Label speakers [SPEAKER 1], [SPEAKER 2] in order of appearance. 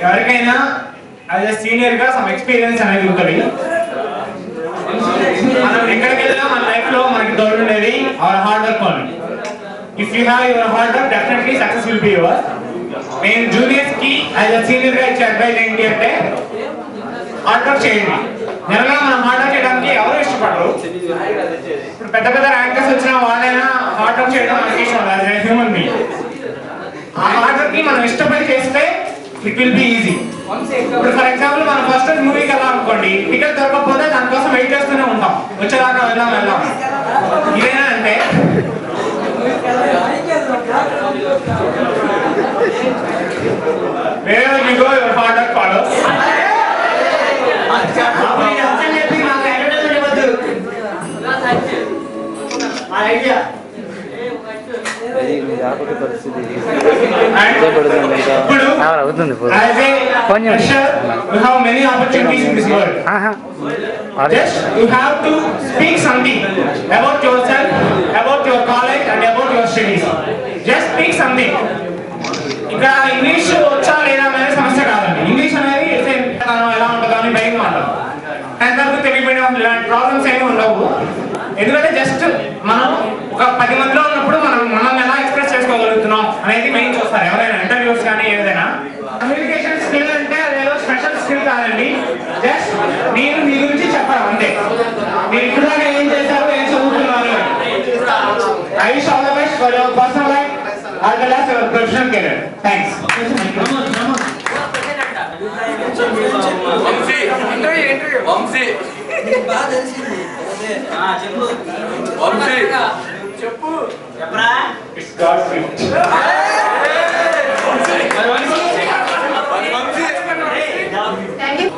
[SPEAKER 1] ఎవరికైనా as senior గా some experience అనేది ఉంటుంది. మనం ఎక్కడికి వెళ్ళినా మన లైఫ్ లో మనకి తోడుండేది our hard work only. If you have your hard work definitely success will be your. నేను జూనియర్స్ కి యాజ్ అ సీనియర్ గా ఇచ్చే అడ్వైజ్ ఏంటి అంటే హార్డ్ వర్క్ చేయండి. జనరల్గా మనం హార్డ్ వర్క్ చేయడానికి ఎవరు ఇష్టపడరు. ఇప్పుడు పెద్ద పెద్ద ర్యాంకర్స్ వచ్చిన వాళ్ళైనా హార్డ్ వర్క్ చేయడం మనకి ఇష్టం ఉండదు. హ్యూమన్ బీయింగ్ ఆ హార్డ్ వర్క్ ని మనం ఇష్టపడి చేస్తే ఇట్ విల్ బి ఈజీ. ఇప్పుడు ఫర్ ఎగ్జాంపుల్ మనం ఫస్ట్ మూవీకి వెళ్ళాం అనుకోండి, టికెట్ దొరకకపోతే దానికోసం వెయిట్ చేస్తూనే ఉంటాం, వచ్చేదాకా వెళ్దాం. ఇదేనా అంటే wherever you go your hard work follows. You have many opportunities in this world. Just you have to speak something about yourself, about your college and about your studies. Just speak something. ఇక్కడ English వచ్చా లేదా అనేది సమస్య కాదండి. English అనేది ఎలా ఉంటుందో అని భయం మాట్లాడు. ఎంతవరకు తెలియపోయిన ఇలాంటి ప్రాబ్లమ్స్ ఏమి ఉండవు. ఎందుకంటే జస్ట్ మనం ఒక 10 మందిలో ఉన్నప్పుడు మనం ఎలా ఎక్స్ప్రెస్ చేసుకోగలుగుతున్నాం అనేది మెయిన్ చూస్తారు ఎవరైనా ఇంటర్వ్యూస్ కానీ ఏదైనా. కమ్యూనికేషన్ స్కిల్ అంటే అదేదో స్పెషల్ స్కిల్ కాదండి. జస్ట్ నేను మీ గురించి చెప్పాలి అంతే. మీరు ఇప్పుడు ఏం చేశారు, ఏం చదువుతున్నారు. I wish all the best for your personal life as well as your professional career. Thanks.
[SPEAKER 2] Vamshi చెప్పు చెప్పరా.
[SPEAKER 1] It's God's gift.
[SPEAKER 3] Thank you.